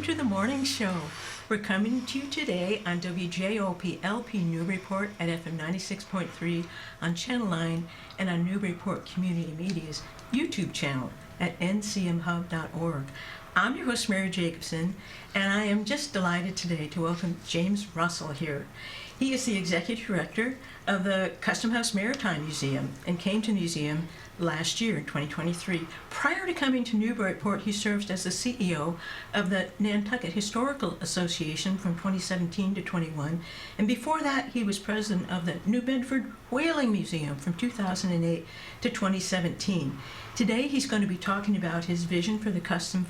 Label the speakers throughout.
Speaker 1: to the morning show. We're coming to you today on WJOP LP Newburyport at FM 96.3 on Channel 9 and on Newburyport Community Media's YouTube channel at ncmhub.org. I'm your host, Mary Jacobsen, and I am just delighted today to welcome James Russell here. He is the Executive Director of the Custom House Maritime Museum and came to the museum last year in 2023. Prior to coming to Newburyport, he served as the CEO of the Nantucket Historical Association from 2017 to 21, and before that he was president of the New Bedford Whaling Museum from 2008 to 2017. Today he's going to be talking about his vision for the Custom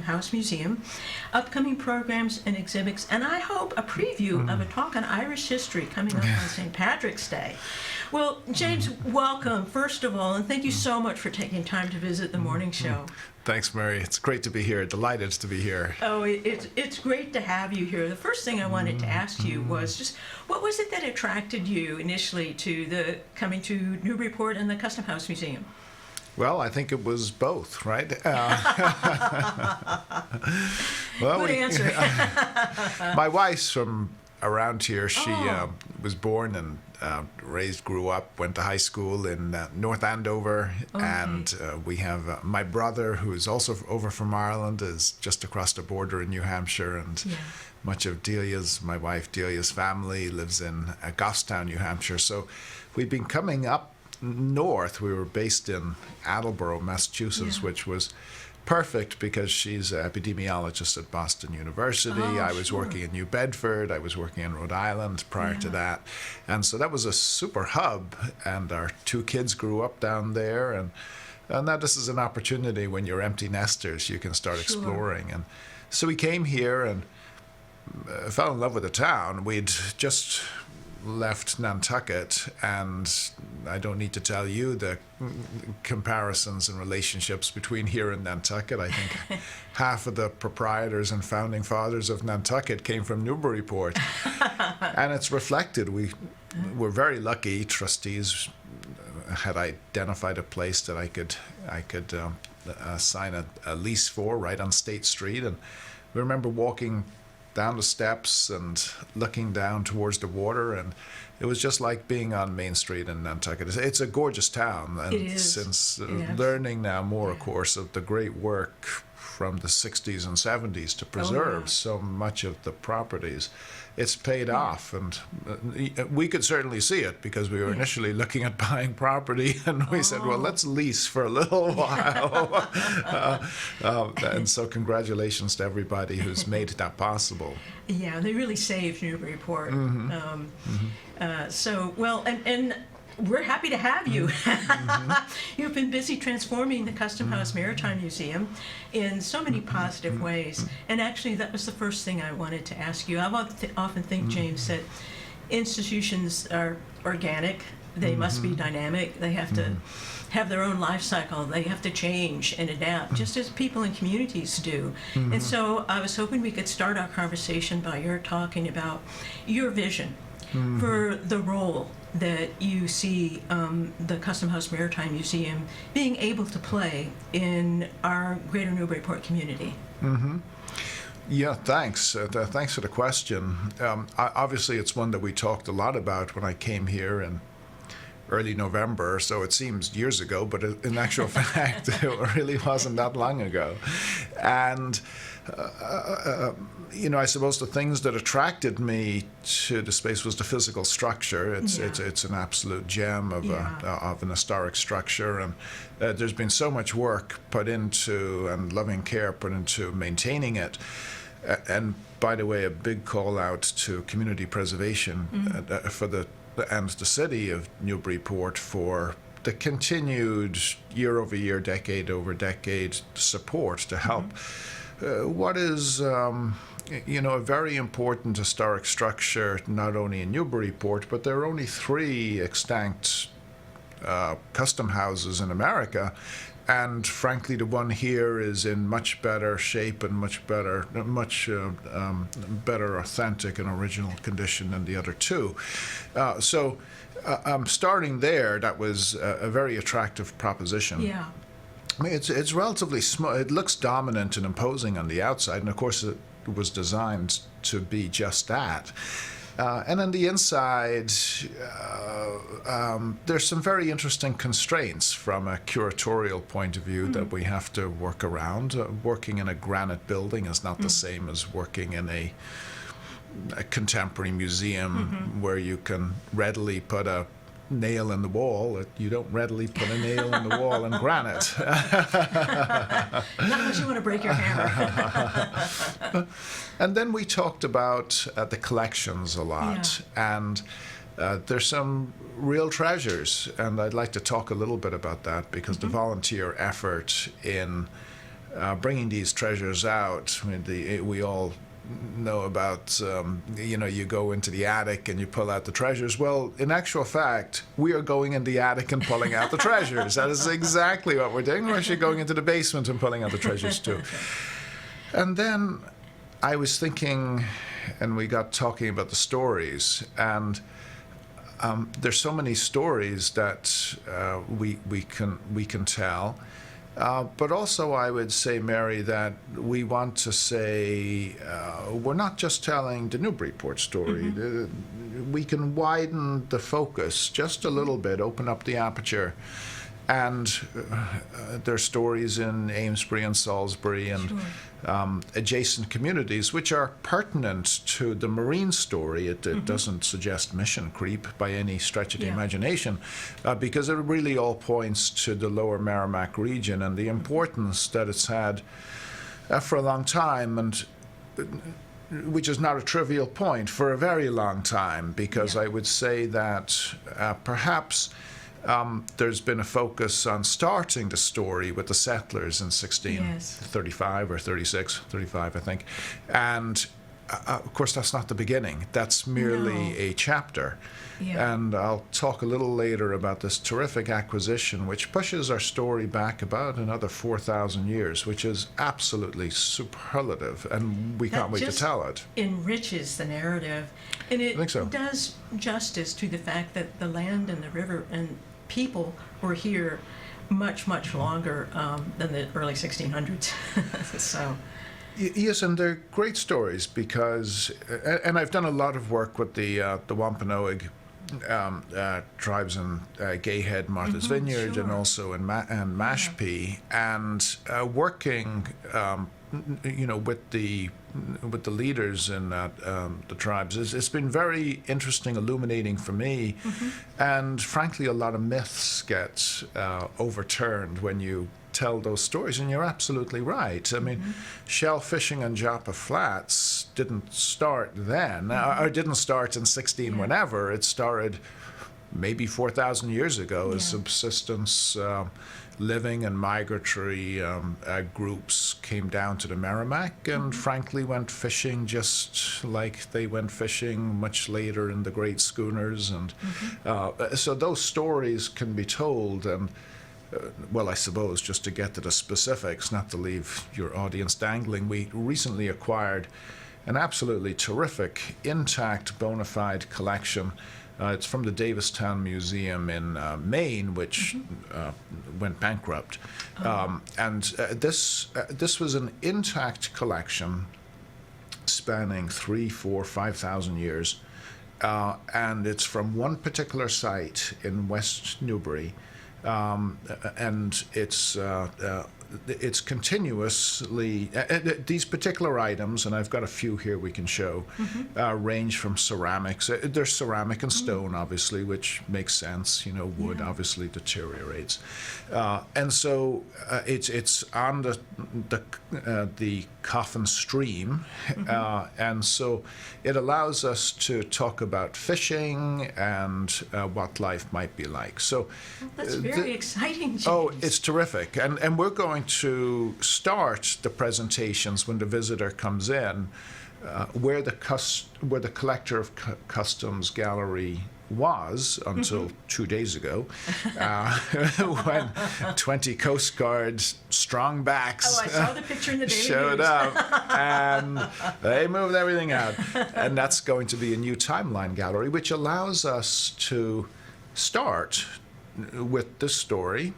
Speaker 1: House Museum, upcoming programs and exhibits, and I hope a preview of a talk on Irish history coming up on St. Patrick's Day. Well, James, welcome, first of all, and thank you so much for taking time to visit the morning show.
Speaker 2: Thanks, Mary. It's great to be here. Delighted to be here.
Speaker 1: Oh, it's great to have you here. The first thing I wanted to ask you was just, what was it that attracted you initially to coming to Newburyport and the Custom House Museum?
Speaker 2: Well, I think it was both, right?
Speaker 1: Good answer.
Speaker 2: My wife's from around here. She was born and grew up, went to high school in North Andover.
Speaker 1: Okay.
Speaker 2: And we have my brother, who is also over from Ireland, is just across the border in New Hampshire. And much of my wife Delia's family lives in Goffstown, New Hampshire. So we've been coming up north. We were based in Attleboro, Massachusetts, which was perfect because she's an epidemiologist at Boston University. I was working in New Bedford. I was working in Rhode Island prior to that. And so that was a super hub, and our two kids grew up down there. And now this is an opportunity when you're empty nesters, you can start exploring. And so we came here and fell in love with the town. We'd just left Nantucket, and I don't need to tell you the comparisons and relationships between here and Nantucket. I think half of the proprietors and founding fathers of Nantucket came from Newburyport, and it's reflected. We were very lucky. Trustees had identified a place that I could sign a lease for right on State Street, and we remember walking down the steps and looking down towards the water, and it was just like being on Main Street in Nantucket. It's a gorgeous town, and
Speaker 1: it is.
Speaker 2: Since learning now more, of course, of the great work from the 60s and 70s to preserve so much of the properties, it's paid off, and we could certainly see it because we were initially looking at buying property, and we said, well, let's lease for a little while. And so congratulations to everybody who's made that possible.
Speaker 1: Yeah, they really saved Newburyport. And we're happy to have you. You've been busy transforming the Custom House Maritime Museum in so many positive ways. And actually, that was the first thing I wanted to ask you. I often think, James, that institutions are organic. They must be dynamic. They have to have their own life cycle. They have to change and adapt, just as people in communities do. And so I was hoping we could start our conversation by your talking about your vision for the role that you see the Custom House Maritime Museum being able to play in our greater Newburyport community.
Speaker 2: Yeah, thanks. Thanks for the question. Obviously, it's one that we talked a lot about when I came here in early November, so it seems years ago, but in actual fact, it really wasn't that long ago. And I suppose the things that attracted me to the space was the physical structure. It's an absolute gem of an historic structure, and there's been so much work put into and loving care put into maintaining it. And by the way, a big call out to community preservation and the city of Newburyport for the continued year-over-year, decade-over-decade support to help what is a very important historic structure, not only in Newburyport, but there are only 3 extant custom houses in America. And frankly, the one here is in much better shape and much better authentic and original condition than the other 2. Starting there, that was a very attractive proposition. I mean, it's relatively small. It looks dominant and imposing on the outside, and of course it was designed to be just that. And on the inside, there's some very interesting constraints from a curatorial point of view that we have to work around. Working in a granite building is not the same as working in a contemporary museum where you can readily put a nail in the wall. You don't readily put a nail in the wall in granite.
Speaker 1: Not unless you want to break your hammer.
Speaker 2: And then we talked about the collections a lot, and there's some real treasures, and I'd like to talk a little bit about that because the volunteer effort in bringing these treasures out, I mean, we all know about, you go into the attic and you pull out the treasures. Well, in actual fact, we are going in the attic and pulling out the treasures. That is exactly what we're doing. We're actually going into the basement and pulling out the treasures too. And then I was thinking, and we got talking about the stories, and there's so many stories that we can tell. But also I would say, Mary, that we want to say we're not just telling the Newburyport story. We can widen the focus just a little bit, open up the aperture. And there's stories in Amesbury and Salisbury and adjacent communities which are pertinent to the marine story. It doesn't suggest mission creep by any stretch of the imagination, because it really all points to the lower Merrimack region and the importance that it's had for a long time, and which is not a trivial point, for a very long time, because I would say that perhaps there's been a focus on starting the story with the settlers in 1635 or 35, I think. And of course, that's not the beginning. That's merely a chapter. And I'll talk a little later about this terrific acquisition, which pushes our story back about another 4,000 years, which is absolutely superlative, and we can't wait to tell it.
Speaker 1: Enriches the narrative, and it does justice to the fact that the land and the river and people were here much longer than the early 1600s. So.
Speaker 2: Yes, and they're great stories because, and I've done a lot of work with the Wampanoag tribes in Gayhead, Martha's Vineyard, and also in Mashpee, and working, with the leaders in the tribes. It's been very interesting, illuminating for me, and frankly, a lot of myths get overturned when you tell those stories, and you're absolutely right. I mean, shell fishing on Joppa Flats didn't start then, or didn't start in 16 whenever. It started maybe 4,000 years ago as subsistence living and migratory groups came down to the Merrimack and frankly went fishing just like they went fishing much later in the great schooners. And so those stories can be told. And well, I suppose just to get to the specifics, not to leave your audience dangling, we recently acquired an absolutely terrific, intact, bona fide collection. It's from the Davistown Museum in Maine, which went bankrupt. And this was an intact collection spanning 3,000, 4,000, 5,000 years. And it's from one particular site in West Newbury. And it's continuously, these particular items, and I've got a few here we can show, range from ceramics. There's ceramic and stone, obviously, which makes sense. Wood obviously deteriorates. And so it's on the Coffin Stream. And so it allows us to talk about fishing and what life might be like. So
Speaker 1: that's very exciting, James.
Speaker 2: Oh, it's terrific. And we're going to start the presentations when the visitor comes in, where the Collector of Customs Gallery was until 2 days ago, when 20 Coast Guard strong backs
Speaker 1: I saw the picture in the Daily
Speaker 2: showed
Speaker 1: News.
Speaker 2: up, and they moved everything out. And that's going to be a new timeline gallery, which allows us to start with this story,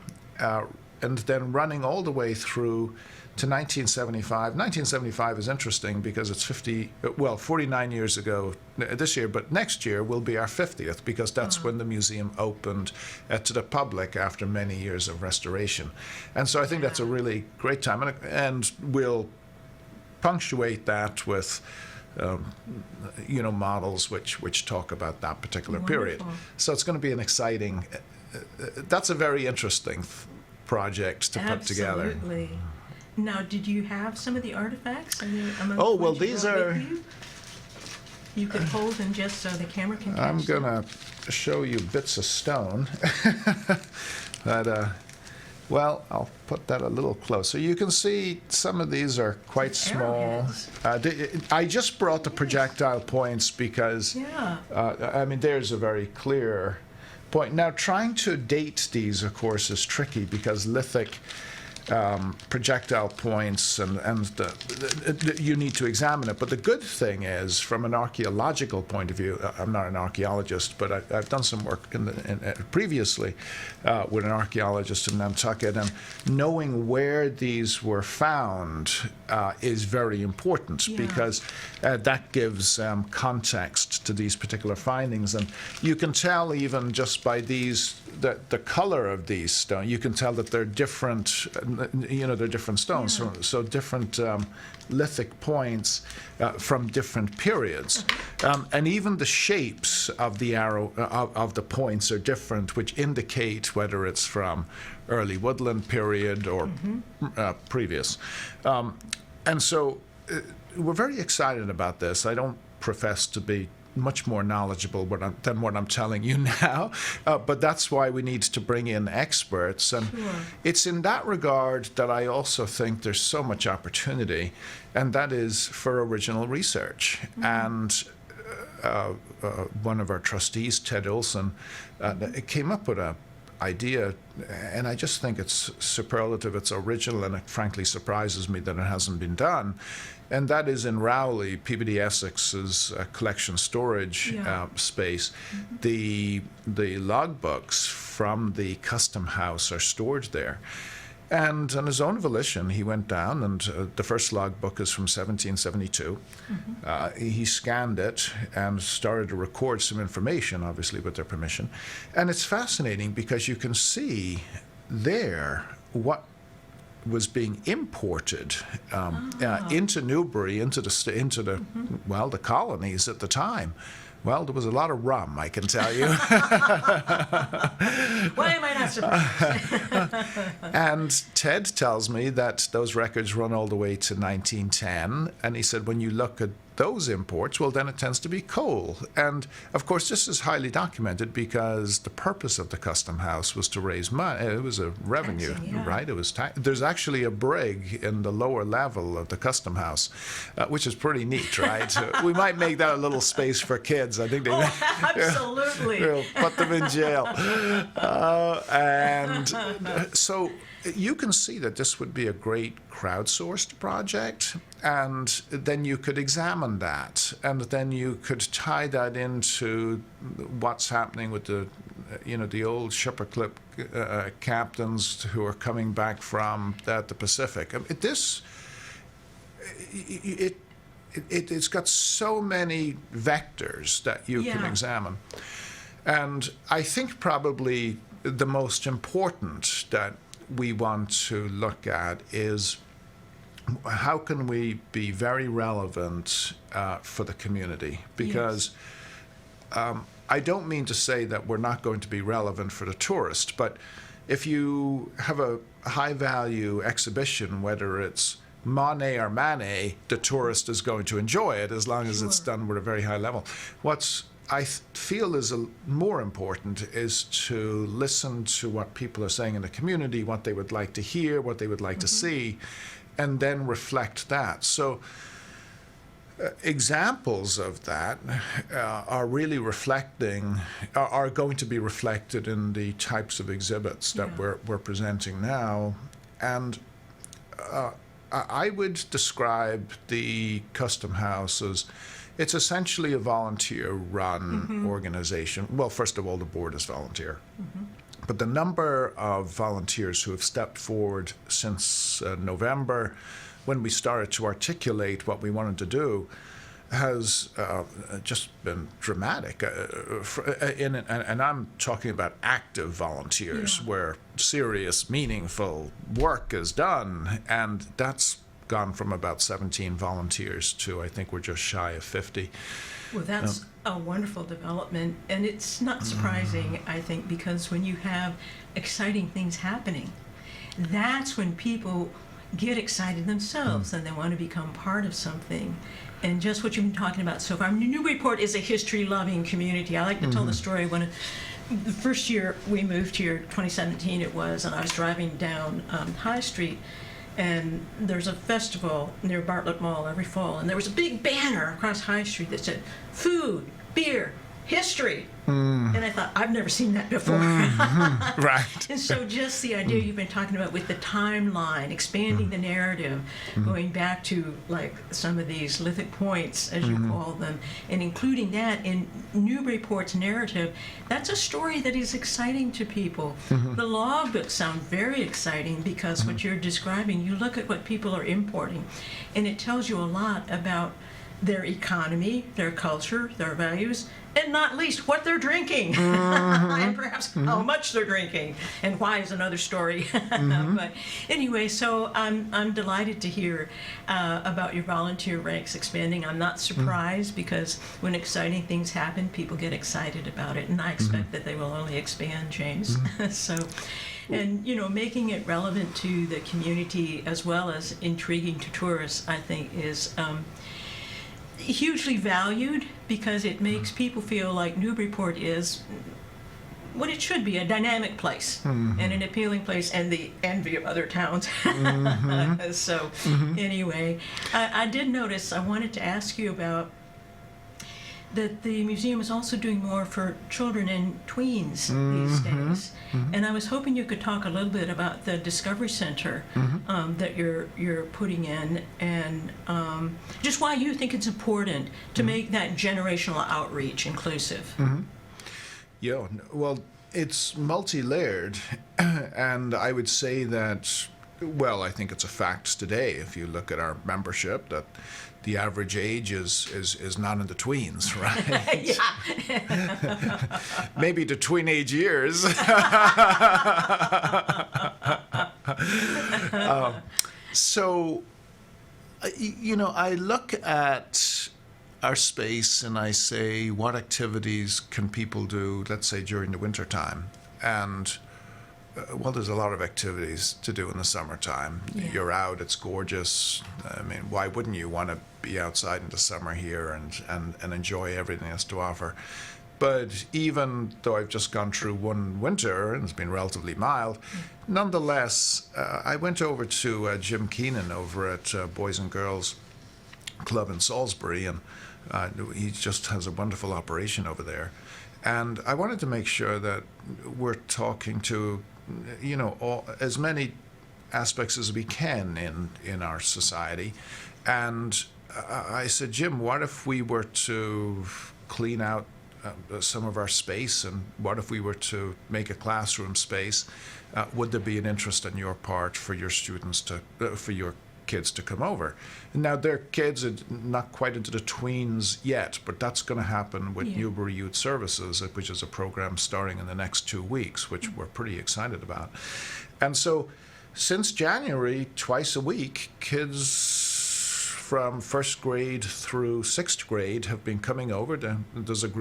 Speaker 2: and then running all the way through to 1975. 1975 is interesting because it's 49 years ago this year, but next year will be our 50th because that's when the museum opened to the public after many years of restoration. And so I think that's a really great time, and we'll punctuate that with models which talk about that particular period. So it's going to be an exciting, that's a very interesting project to put together.
Speaker 1: Absolutely. Now, did you have some of the artifacts?
Speaker 2: Oh, well, these are...
Speaker 1: You could hold them just so the camera can catch
Speaker 2: I'm
Speaker 1: them.
Speaker 2: going to show you bits of stone. Well, I'll put that a little closer. You can see some of these are quite small. I just brought the projectile points because, there's a very clear point. Now, trying to date these, of course, is tricky because lithic projectile points and you need to examine it. But the good thing is, from an archaeological point of view, I'm not an archaeologist, but I've done some work previously with an archaeologist in Nantucket, and knowing where these were found is very important because that gives context to these particular findings. And you can tell even just by these, the color of these stones, you can tell that they're different. They're different stones, so different lithic points from different periods, and even the shapes of the arrow of the points are different, which indicate whether it's from early woodland period or previous. And so we're very excited about this. I don't profess to be much more knowledgeable than what I'm telling you now, but that's why we need to bring in experts. And it's in that regard that I also think there's so much opportunity, and that is for original research. And one of our trustees, Ted Olson, came up with an idea, and I just think it's superlative, it's original, and it frankly surprises me that it hasn't been done. And that is in Rowley, Peabody Essex's collection storage space. The logbooks from the Custom House are stored there. And on his own volition, he went down, and the first logbook is from 1772. He scanned it and started to record some information, obviously with their permission. And it's fascinating because you can see there what was being imported into Newbury, into the the colonies at the time. Well, there was a lot of rum, I can tell you.
Speaker 1: Why am I not surprised?
Speaker 2: And Ted tells me that those records run all the way to 1910, and he said when you look at those imports, well, then it tends to be coal. And, of course, this is highly documented because the purpose of the Custom House was to raise money. It was a revenue, right? It was there's actually a brig in the lower level of the Custom House, which is pretty neat, right? We might make that a little space for kids. I think they
Speaker 1: absolutely.
Speaker 2: We'll put them in jail. And so you can see that this would be a great crowdsourced project, and then you could examine that, and then you could tie that into what's happening with the old Schipperclip captains who are coming back from the Pacific. I mean, it's got so many vectors that you can examine. And I think probably the most important that we want to look at is how can we be very relevant for the community? Because I don't mean to say that we're not going to be relevant for the tourist, but if you have a high-value exhibition, whether it's Monet or Manet, the tourist is going to enjoy it as long as it's done with a very high level. What's I feel is more important is to listen to what people are saying in the community, what they would like to hear, what they would like to see, and then reflect that. So examples of that are really are going to be reflected in the types of exhibits that we're presenting now. And I would describe the Custom House as it's essentially a volunteer-run organization. Well, first of all, the board is volunteer. But the number of volunteers who have stepped forward since November, when we started to articulate what we wanted to do, has just been dramatic. And I'm talking about active volunteers, where serious, meaningful work is done. And that's gone from about 17 volunteers to, I think we're just shy of 50.
Speaker 1: Well, that's a wonderful development, and it's not surprising, I think, because when you have exciting things happening, that's when people get excited themselves and they want to become part of something. And just what you've been talking about so far, Newburyport is a history-loving community. I like to tell the story when the first year we moved here, 2017 it was, and I was driving down High Street, and there's a festival near Bartlett Mall every fall, and there was a big banner across High Street that said, food, beer, history. And I thought, I've never seen that before.
Speaker 2: Right.
Speaker 1: And so just the idea you've been talking about with the timeline, expanding the narrative, going back to like some of these lithic points, as you call them, and including that in Newburyport's narrative, that's a story that is exciting to people. The logbooks sound very exciting because what you're describing, you look at what people are importing, and it tells you a lot about their economy, their culture, their values, and not least what they're drinking, and perhaps how much they're drinking, and why is another story. But anyway, so I'm delighted to hear about your volunteer ranks expanding. I'm not surprised because when exciting things happen, people get excited about it, and I expect that they will only expand, James. So. And, making it relevant to the community as well as intriguing to tourists, I think, is hugely valued because it makes people feel like Newburyport is what it should be, a dynamic place and an appealing place and the envy of other towns. So anyway, I did notice, I wanted to ask you about that the museum is also doing more for children and tweens these days. And I was hoping you could talk a little bit about the Discovery Center that you're putting in, and just why you think it's important to make that generational outreach inclusive.
Speaker 2: Yeah, well, it's multi-layered, and I would say that, well, I think it's a fact today, if you look at our membership, that the average age is not in the tweens, right? Maybe the tween-age years. So, I look at our space and I say, what activities can people do, let's say, during the winter time? And well, there's a lot of activities to do in the summertime. Yeah. You're out, it's gorgeous. I mean, why wouldn't you want to be outside in the summer here and enjoy everything that's to offer? But even though I've just gone through one winter and it's been relatively mild, nonetheless, I went over to Jim Keenan over at Boys and Girls Club in Salisbury, and he just has a wonderful operation over there. And I wanted to make sure that we're talking to as many aspects as we can in our society. And I said, Jim, what if we were to clean out some of our space, and what if we were to make a classroom space? Would there be an interest on your part for your students for your kids to come over? Now, their kids are not quite into the tweens yet, but that's going to happen with Newbury Youth Services, which is a program starting in the next 2 weeks, which we're pretty excited about. And so since January, twice a week, kids from first grade through sixth grade have been coming over. There's a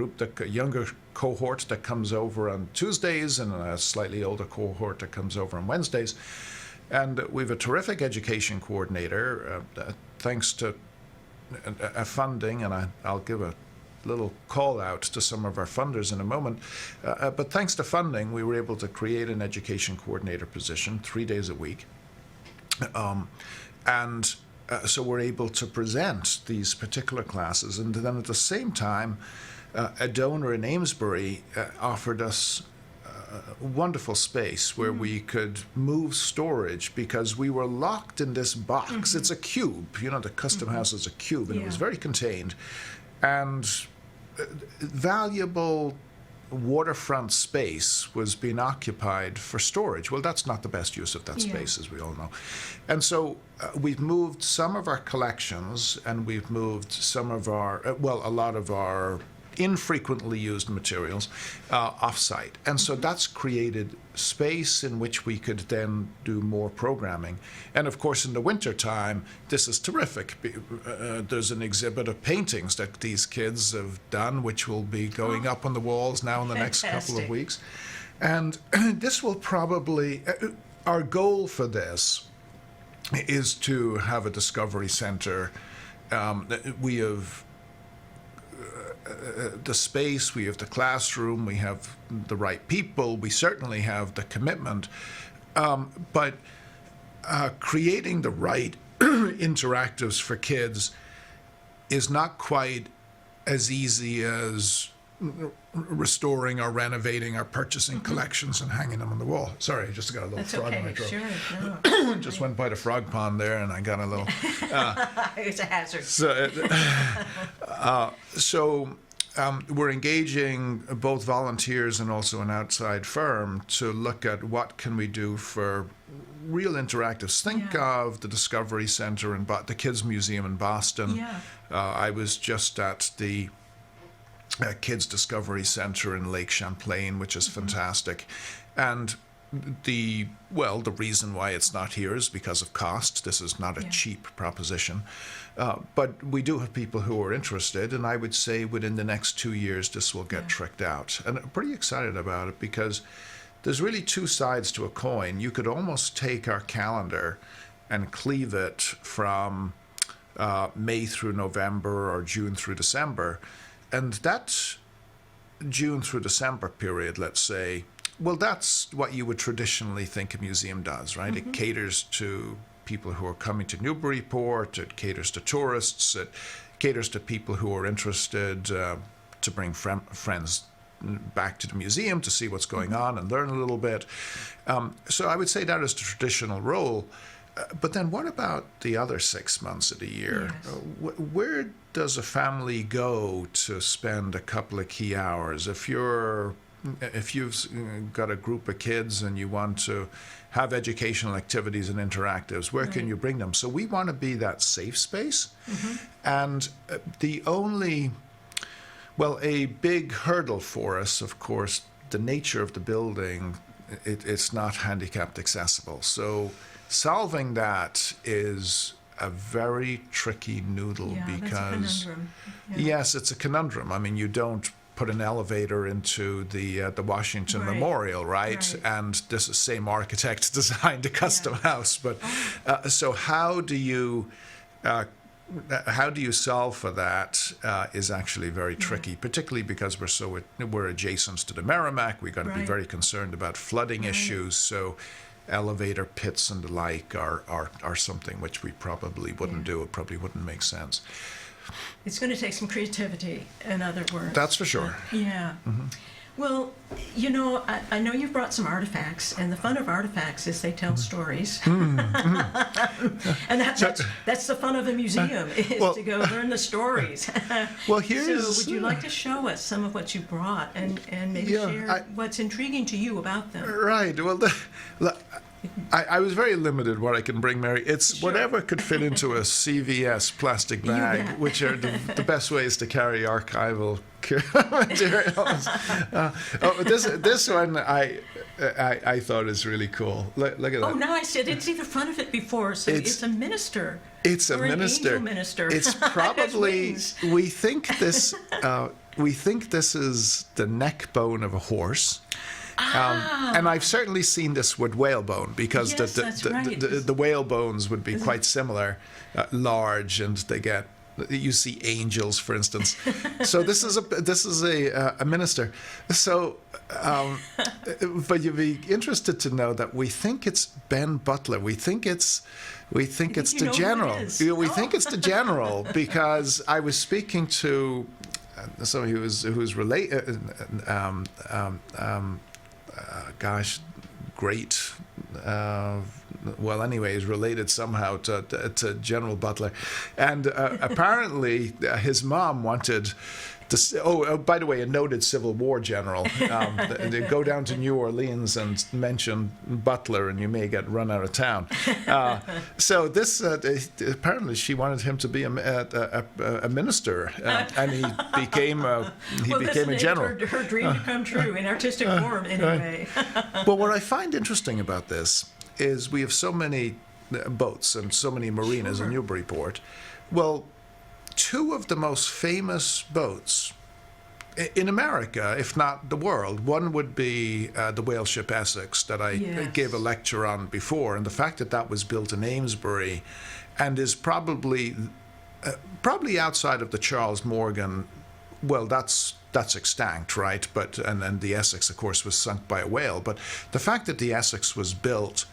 Speaker 2: younger cohort that comes over on Tuesdays and a slightly older cohort that comes over on Wednesdays. And we have a terrific education coordinator, thanks to funding, and I'll give a little call out to some of our funders in a moment. But thanks to funding, we were able to create an education coordinator position 3 days a week. So we're able to present these particular classes. And then at the same time, a donor in Amesbury offered us wonderful space where we could move storage, because we were locked in this box. It's a cube, the Custom House is a cube, and it was very contained. And valuable waterfront space was being occupied for storage. Well, that's not the best use of that space, as we all know. And so we've moved some of our collections, and we've moved some of our, a lot of our infrequently used materials off-site. And so that's created space in which we could then do more programming. And of course, in the winter time, this is terrific. There's an exhibit of paintings that these kids have done, which will be going up on the walls now in the next couple of weeks. And this will probably, our goal for this is to have a discovery center. We have the space, we have the classroom, we have the right people, we certainly have the commitment, but creating the right interactives for kids is not quite as easy as restoring or renovating or purchasing collections and hanging them on the wall. Sorry, I just got a little frog in my throat.
Speaker 1: Sure, no.
Speaker 2: Just went by the frog pond there, and I got a little...
Speaker 1: It's a hazard.
Speaker 2: So we're engaging both volunteers and also an outside firm to look at what can we do for real interactives. Think of the Discovery Center and the Kids Museum in Boston.
Speaker 1: Yeah.
Speaker 2: I was just at the Kids Discovery Center in Lake Champlain, which is fantastic. And the reason why it's not here is because of cost. This is not a cheap proposition. But we do have people who are interested, and I would say within the next 2 years this will get tricked out. And I'm pretty excited about it because there's really two sides to a coin. You could almost take our calendar and cleave it from May through November or June through December. And that June through December period, let's say, well, that's what you would traditionally think a museum does, right? It caters to people who are coming to Newburyport, it caters to tourists, it caters to people who are interested to bring friends back to the museum to see what's going on and learn a little bit. So I would say that is the traditional role. But then what about the other 6 months of the year?
Speaker 1: Yes.
Speaker 2: Where does a family go to spend a couple of key hours? If you've got a group of kids and you want to have educational activities and interactives, where can you bring them? So we want to be that safe space. And a big hurdle for us, of course, the nature of the building, it's not handicapped accessible. So solving that is a very tricky noodle because,
Speaker 1: that's a conundrum.
Speaker 2: Yes, it's a conundrum. I mean, you don't put an elevator into the Washington Memorial, right? And this is same architect designed a custom house. But so how do you solve for that is actually very tricky, particularly because we're adjacent to the Merrimack. We've got to be very concerned about flooding issues. So elevator pits and the like are something which we probably wouldn't do. It probably wouldn't make sense.
Speaker 1: It's going to take some creativity, in other words.
Speaker 2: That's for sure.
Speaker 1: Well, I know you've brought some artifacts, and the fun of artifacts is they tell stories. And that's the fun of a museum, is to go learn the stories.
Speaker 2: Well,
Speaker 1: so would you like to show us some of what you brought and maybe share what's intriguing to you about them?
Speaker 2: Right. Well, I was very limited what I can bring, Mary. It's whatever could fit into a CVS plastic bag, which are the best ways to carry archival materials. This one I thought is really cool. Look at that.
Speaker 1: Oh, now I see. I didn't see the front of it before. So it's a minister.
Speaker 2: It's a minister.
Speaker 1: An angel minister.
Speaker 2: It's probably we think this is the neck bone of a horse. And I've certainly seen this with whalebone because the whalebones would be quite similar, large, and you see angels, for instance. So this is a minister. So, but you'd be interested to know that we think it's Ben Butler. We think it's the general. We think it's the general because I was speaking to somebody who's related. Great. Well, anyway, he's related somehow to General Butler. And apparently his mom wanted By the way, a noted Civil War general. They go down to New Orleans and mention Butler, and you may get run out of town. So this apparently she wanted him to be a minister, and he became a general.
Speaker 1: Her dream to come true in artistic form, anyway.
Speaker 2: Well, what I find interesting about this is we have so many boats and so many marinas in Newburyport. Well, two of the most famous boats in America, if not the world, one would be the whale ship Essex that I gave a lecture on before, and the fact that that was built in Amesbury and is probably outside of the Charles Morgan, well, that's extinct, right? But and the Essex, of course, was sunk by a whale. But the fact that the Essex was built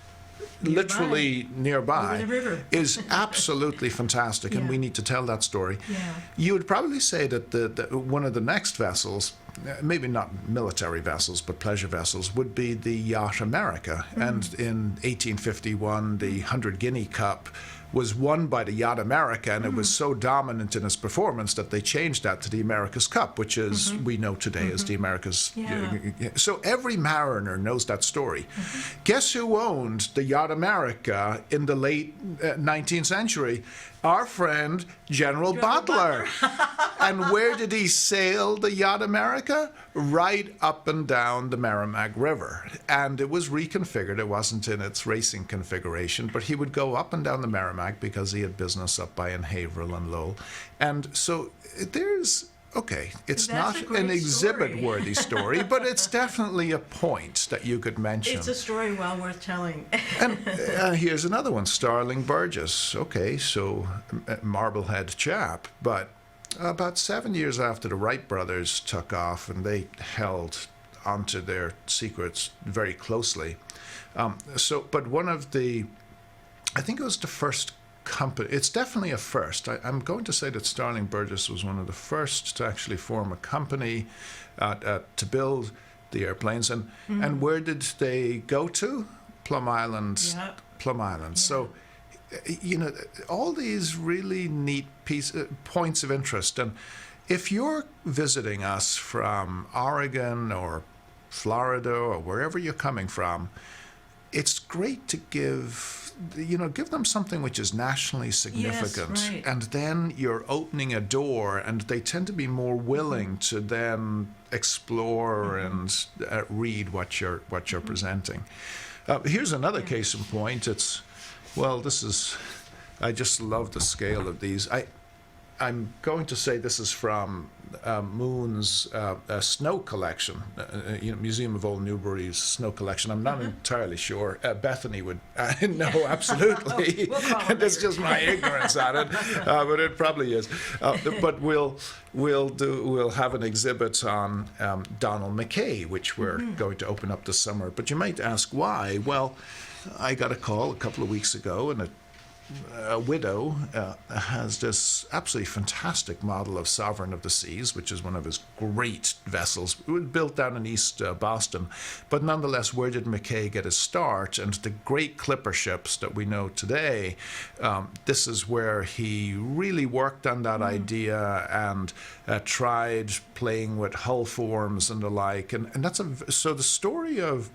Speaker 2: literally nearby
Speaker 1: over the river
Speaker 2: is absolutely fantastic, and we need to tell that story. You would probably say that the one of the next vessels, maybe not military vessels but pleasure vessels, would be the yacht America. And in 1851 the 100 Guinea Cup was won by the yacht America, and it was so dominant in its performance that they changed that to the America's Cup, which is we know today as the America's. So every mariner knows that story. Guess who owned the yacht America in the late 19th century? Our friend General Butler. And where did he sail the yacht America? Right up and down the Merrimack River. And it was reconfigured. It wasn't in its racing configuration, but he would go up and down the Merrimack because he had business up by in Haverhill and Lowell. And so there's, okay, it's not an exhibit-worthy story, but it's definitely a point that you could mention.
Speaker 1: It's a story well worth telling.
Speaker 2: And here's another one, Starling Burgess. Okay, so Marblehead chap, but about 7 years after the Wright brothers took off, and they held onto their secrets very closely. But one of the, I think it was the first company, it's definitely a first. I'm going to say that Starling Burgess was one of the first to actually form a company to build the airplanes. And where did they go to? Plum Island. Plum Island. So, you know, all these really neat points of interest. And if you're visiting us from Oregon or Florida or wherever you're coming from, it's great to give them something which is nationally significant.
Speaker 1: Yes, right.
Speaker 2: And then you're opening a door, and they tend to be more willing to then explore and read what you're presenting. Here's another case in point. I just love the scale of these. I'm going to say this is from Moon's snow collection, Museum of Old Newbury's snow collection. I'm not entirely sure. Bethany would know absolutely. That's just my ignorance at it, but it probably is. But we'll have an exhibit on Donald Mackay, which we're going to open up this summer. But you might ask why. Well, I got a call a couple of weeks ago, and a widow has this absolutely fantastic model of Sovereign of the Seas, which is one of his great vessels. It was built down in East Boston. But nonetheless, where did Mackay get his start? And the great clipper ships that we know today, this is where he really worked on that idea and tried playing with hull forms and the like. And that's so the story of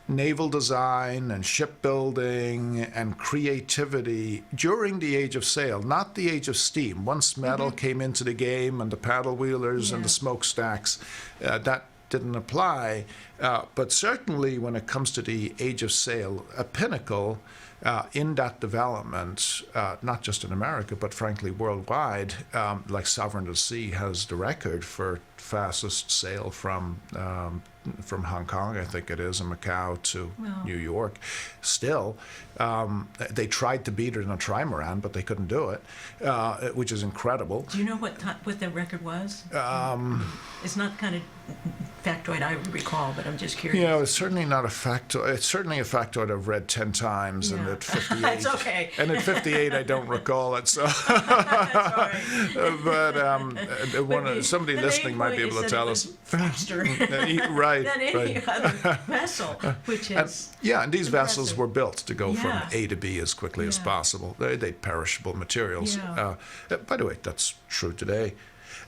Speaker 2: naval design and shipbuilding and creativity during the age of sail, not the age of steam. Once metal came into the game and the paddle wheelers and the smokestacks, that didn't apply. But certainly when it comes to the age of sail, a pinnacle in that development, not just in America, but frankly worldwide, like Sovereign of the Sea has the record for fastest sail from Hong Kong, I think it is, and Macau to New York. Still, they tried to beat it in a trimaran, but they couldn't do it, which is incredible.
Speaker 1: Do you know what the record was? It's not kind of factoid I recall, but I'm just curious.
Speaker 2: You know, it's certainly not a factoid. It's certainly a factoid I've read 10 times, and at 58,
Speaker 1: it's okay.
Speaker 2: And at 58, I don't recall it. So, but somebody listening might be able to tell us
Speaker 1: faster,
Speaker 2: right?
Speaker 1: Than any other vessel, which is
Speaker 2: and these
Speaker 1: impressive.
Speaker 2: Vessels were built to go from A to B as quickly as possible. They're perishable materials. By the way, that's true today.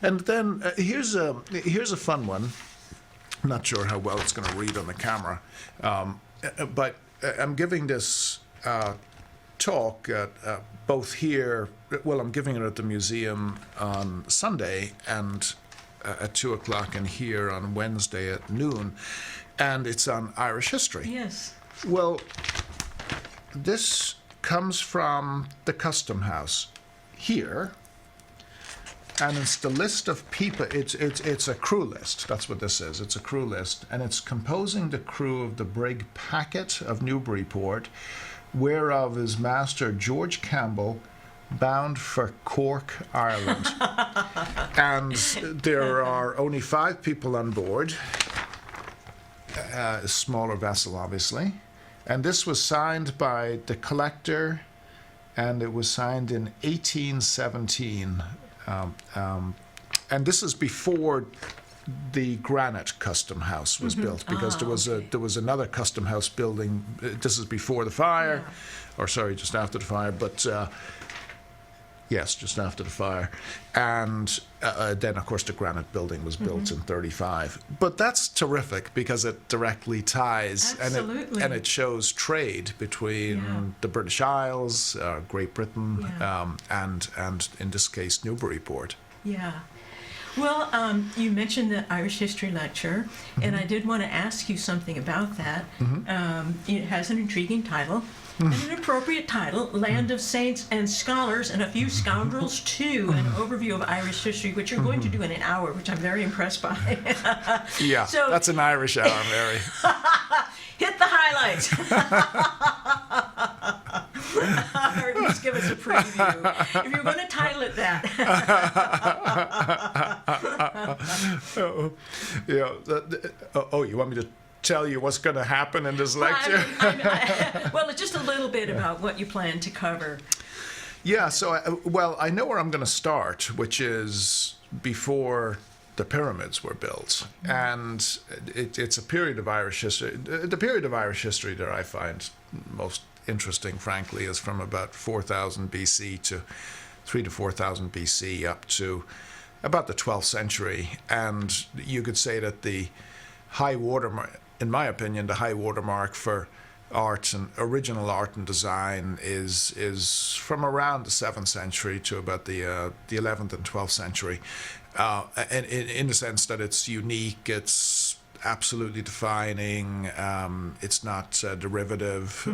Speaker 2: And then here's a fun one. I'm not sure how well it's going to read on the camera, but I'm giving this talk both here. Well, I'm giving it at the museum on Sunday and at 2 o'clock, and here on Wednesday at noon, and it's on Irish history.
Speaker 1: Yes.
Speaker 2: Well, this comes from the Custom House here, and it's the list of people. It's a crew list. That's what this is. It's a crew list, and it's composing the crew of the brig Packet of Newburyport, whereof is Master George Campbell, bound for Cork, Ireland. And there are only 5 people on board, a smaller vessel, obviously. And this was signed by the collector, and it was signed in 1817. And this is before the granite custom house was built, because there was another custom house building. This is before the fire, or sorry, just after the fire, but yes, just after the fire. And then, of course, the granite building was built in 35. But that's terrific because it directly ties, and it shows trade between the British Isles, Great Britain, and in this case, Newburyport.
Speaker 1: Yeah. Well, you mentioned the Irish History Lecture, and I did want to ask you something about that. It has an intriguing title. And an appropriate title, Land of Saints and Scholars and a Few Scoundrels Too, an overview of Irish history, which you're going to do in an hour, which I'm very impressed by.
Speaker 2: Yeah, so, that's an Irish hour, Mary.
Speaker 1: Hit the highlights. Or at least give us a preview. If you're going to title it that. You want me to tell you what's going to happen in this lecture? Well, just a little bit about what you plan to cover.
Speaker 2: Yeah, so, I know where I'm going to start, which is before the pyramids were built. And it's a period of Irish history. The period of Irish history that I find most interesting, frankly, is from about 4000 BC to 3,000 to 4,000 BC up to about the 12th century. And you could say that the high watermark, in my opinion, the high watermark for art and original art and design is from around the 7th century to about the 11th and 12th century, and in the sense that it's unique, it's absolutely defining, it's not derivative,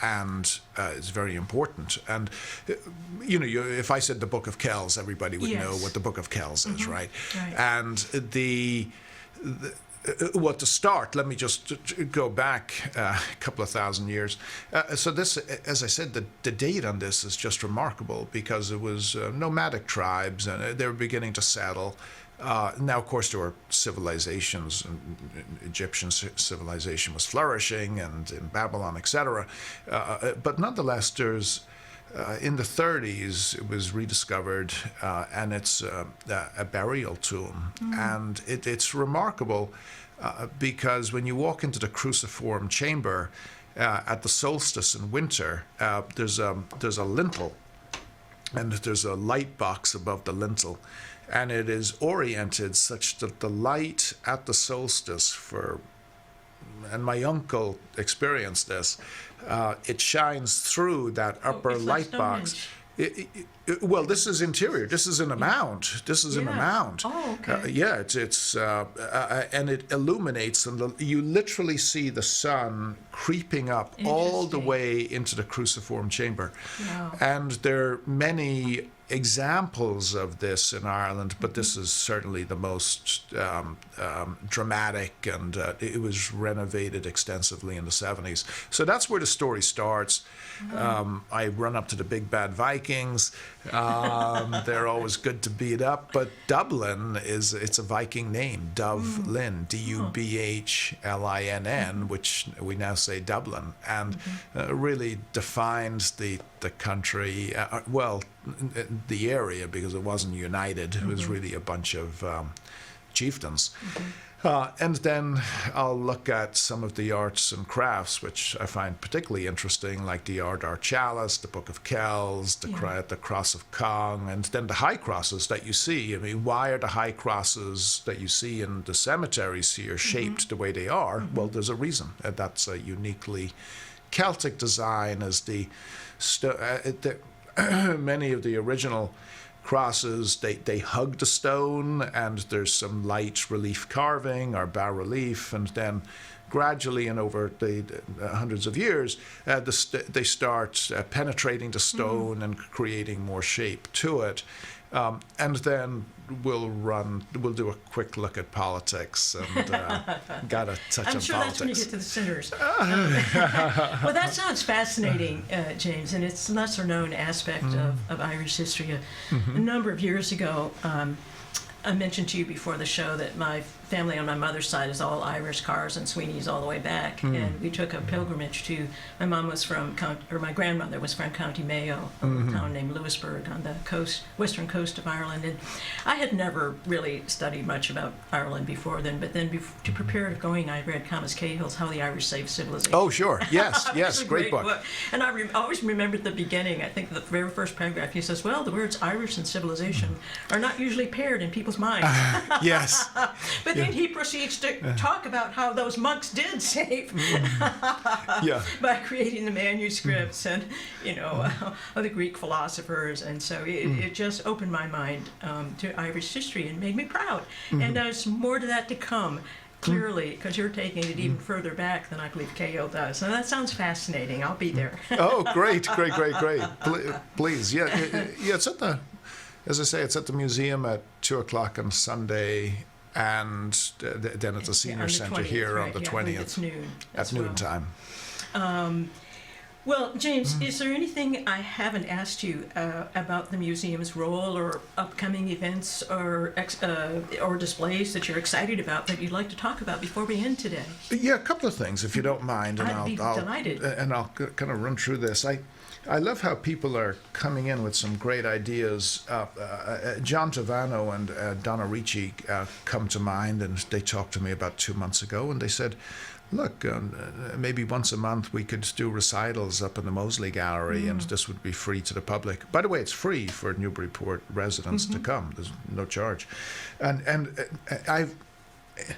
Speaker 2: and it's very important. And if I said the Book of Kells, everybody would know what the Book of Kells is, right? And to start, let me just go back a couple of thousand years. So this, as I said, the date on this is just remarkable because it was nomadic tribes and they were beginning to settle. Now, of course, there were civilizations. Egyptian civilization was flourishing, and in Babylon, etc. But nonetheless, there's in the 30s, it was rediscovered, and it's a burial tomb. And it's remarkable because when you walk into the cruciform chamber at the solstice in winter, there's a lintel, and there's a light box above the lintel. And it is oriented such that the light at the solstice and my uncle experienced this, it shines through that upper light box. Well, this is interior. This is in a mound. This is in a mound.
Speaker 1: Oh, okay.
Speaker 2: It's and it illuminates, and you literally see the sun creeping up all the way into the cruciform chamber.
Speaker 1: Wow.
Speaker 2: And there are many examples of this in Ireland, but this is certainly the most dramatic, and it was renovated extensively in the 70s. So that's where the story starts. I run up to the big bad Vikings. They're always good to beat up, but Dublin it's a Viking name, Dubhlin, Dubhlinn, which we now say Dublin, and really defines the country, the area, because it wasn't united. It was really a bunch of chieftains. And then I'll look at some of the arts and crafts, which I find particularly interesting, like the Ardagh Chalice, the Book of Kells, the Cross of Cong, and then the high crosses that you see. I mean, why are the high crosses that you see in the cemeteries here shaped the way they are? Well, there's a reason. That's a uniquely Celtic design, as many of the original crosses, they hug the stone, and there's some light relief carving or bas relief, and then gradually and over the hundreds of years, they start penetrating the stone and creating more shape to it. And then we'll do a quick look at politics, and got a touch
Speaker 1: I'm
Speaker 2: on
Speaker 1: sure
Speaker 2: politics.
Speaker 1: that's when you get to the sinners. Well, that sounds fascinating, James, and it's a lesser-known aspect of Irish history. A number of years ago, I mentioned to you before the show that my family on my mother's side is all Irish, Carrs and Sweeneys all the way back, and we took a pilgrimage to. My mom was from, my grandmother was from County Mayo, a little town named Lewisburg on the western coast of Ireland, and I had never really studied much about Ireland before then. But then, to prepare for going, I read Thomas Cahill's "How the Irish Saved Civilization."
Speaker 2: Oh, sure, yes, yes, great book.
Speaker 1: And I always remembered the beginning. I think the very first paragraph, he says, "Well, the words Irish and civilization are not usually paired in people's minds."
Speaker 2: Yes.
Speaker 1: But then he proceeds to talk about how those monks did save by creating the manuscripts and, of the Greek philosophers. And so it just opened my mind to Irish history and made me proud. And there's more to that to come. Clearly, because you're taking it even further back than I believe Cahill does. So that sounds fascinating. I'll be there.
Speaker 2: Oh, great. Please, it's at the, as I say, it's at the museum at 2:00 on Sunday, and then at the senior center
Speaker 1: 20th,
Speaker 2: here
Speaker 1: right,
Speaker 2: on the
Speaker 1: yeah,
Speaker 2: 20th.
Speaker 1: It's noon.
Speaker 2: At noontime.
Speaker 1: Well, James, is there anything I haven't asked you about the museum's role or upcoming events or displays that you're excited about that you'd like to talk about before we end today?
Speaker 2: Yeah, a couple of things, if you don't mind. And
Speaker 1: I'd be delighted.
Speaker 2: And I'll kind of run through this. I love how people are coming in with some great ideas. John Tavano and Donna Ricci come to mind, and they talked to me about 2 months ago, and they said, look, maybe once a month we could do recitals up in the Moseley Gallery, and this would be free to the public. By the way, it's free for Newburyport residents to come. There's no charge. And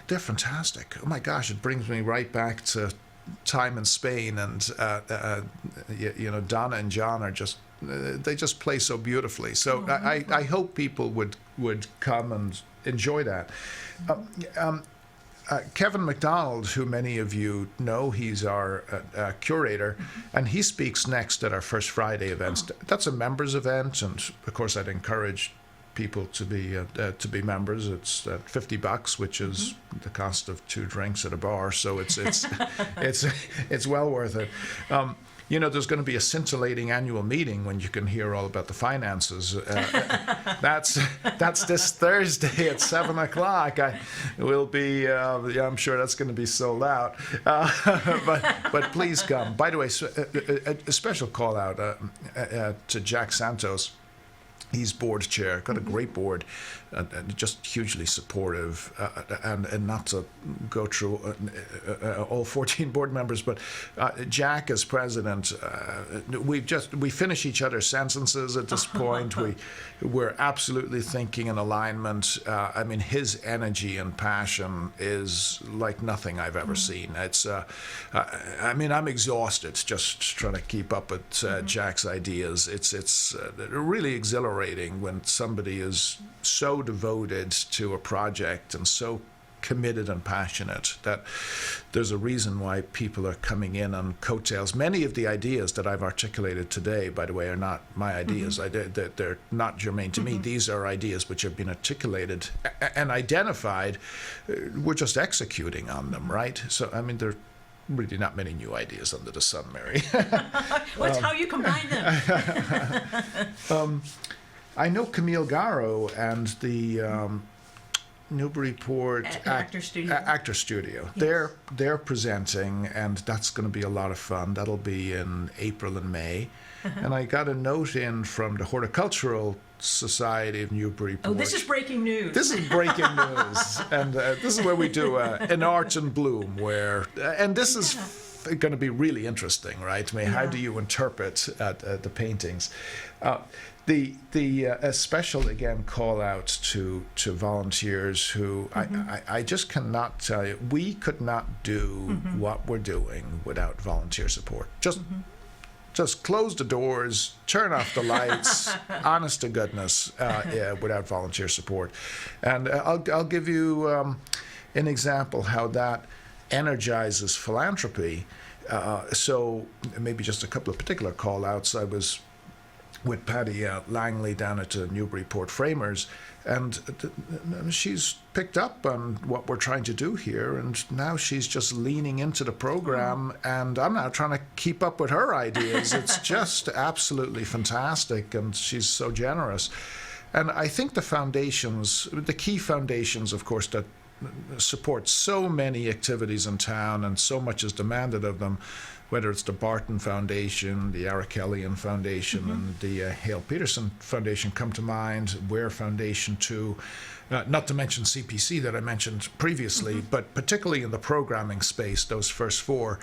Speaker 2: they're fantastic. Oh my gosh, it brings me right back to time in Spain, and Donna and John are just they just play so beautifully. So I hope people would come and enjoy that. Kevin MacDonald, who many of you know, he's our curator, and he speaks next at our First Friday events. That's a members event, and of course I'd encourage people to be members. It's $50, which is the cost of 2 drinks at a bar. So it's well worth it. There's going to be a scintillating annual meeting when you can hear all about the finances. That's this Thursday at 7:00. We'll be. I'm sure that's going to be sold out. But please come. By the way, a special call out to Jack Santos. He's board chair, got a great board, and just hugely supportive, and not to go through all 14 board members, but Jack as president, we finish each other's sentences at this point. We're absolutely thinking in alignment. I mean, his energy and passion is like nothing I've ever seen. It's, I'm exhausted just trying to keep up with Jack's ideas. It's really exhilarating when somebody is so devoted to a project and so committed and passionate that there's a reason why people are coming in on coattails. Many of the ideas that I've articulated today, by the way, are not my ideas. They're not germane to me. These are ideas which have been articulated and identified. We're just executing on them, right? So, I mean, there are really not many new ideas under the sun, Mary.
Speaker 1: What's how you combine them?
Speaker 2: I know Camille Garrow and the Newburyport
Speaker 1: Actor Studio.
Speaker 2: Actor Studio.
Speaker 1: Yes.
Speaker 2: They're presenting, and that's going to be a lot of fun. That'll be in April and May. And I got a note in from the Horticultural Society of Newburyport.
Speaker 1: Oh, this is breaking news.
Speaker 2: This is breaking news, and this is where we do an Arts in Bloom, and this is going to be really interesting, right? I mean, how do you interpret the paintings? A special again call out to volunteers who I just cannot tell you, we could not do what we're doing without volunteer support. Just close the doors, turn off the lights, honest to goodness, without volunteer support. And I'll give you an example how that energizes philanthropy. So maybe just a couple of particular call outs. I was with Patty Langley down at Newburyport Framers, and she's picked up on what we're trying to do here, and now she's just leaning into the program, and I'm now trying to keep up with her ideas. It's just absolutely fantastic, and she's so generous. And I think the key foundations, of course, that support so many activities in town, and so much is demanded of them, whether it's the Barton Foundation, the Arakellian Foundation, and the Hale Peterson Foundation come to mind, Ware Foundation too, not to mention CPC that I mentioned previously, but particularly in the programming space, those first four.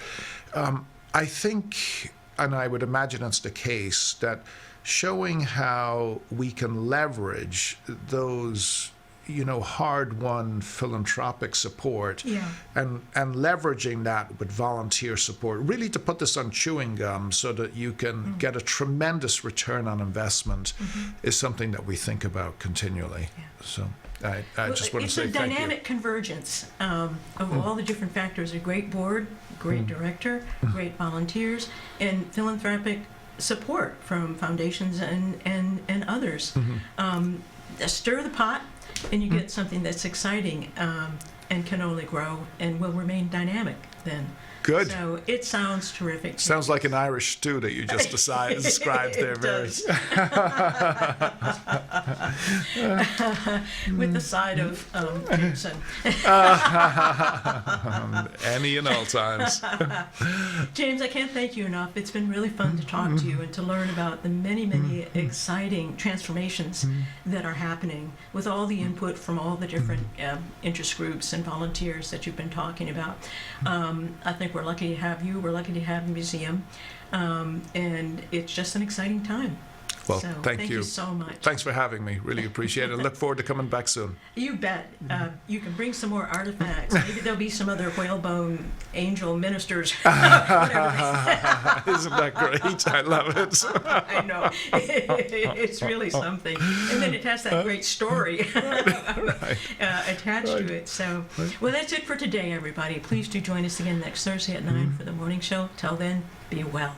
Speaker 2: I think, and I would imagine it's the case, that showing how we can leverage those hard-won philanthropic support and leveraging that with volunteer support, really to put this on chewing gum so that you can get a tremendous return on investment is something that we think about continually. So I just want to say thank you. It's a
Speaker 1: dynamic convergence of all the different factors: a great board, great director, great volunteers, and philanthropic support from foundations and others. Stir the pot, and you get something that's exciting and can only grow and will remain dynamic then.
Speaker 2: Good.
Speaker 1: So it sounds terrific.
Speaker 2: Sounds like an Irish stew that you just described there.
Speaker 1: With the side of Jacobsen.
Speaker 2: Any and all times.
Speaker 1: James, I can't thank you enough. It's been really fun to talk to you and to learn about the many, many exciting transformations that are happening with all the input from all the different interest groups and volunteers that you've been talking about. I think we're lucky to have you. We're lucky to have the museum. And it's just an exciting time.
Speaker 2: Well,
Speaker 1: so,
Speaker 2: thank
Speaker 1: you so much.
Speaker 2: Thanks for having me. Really appreciate it. Look forward to coming back soon.
Speaker 1: You bet. You can bring some more artifacts. Maybe there'll be some other whalebone angel ministers.
Speaker 2: Isn't that great? I love it.
Speaker 1: I know. It's really something. And then it has that great story attached to it. So, well, that's it for today, everybody. Please do join us again next Thursday at 9 for the morning show. Till then, be well.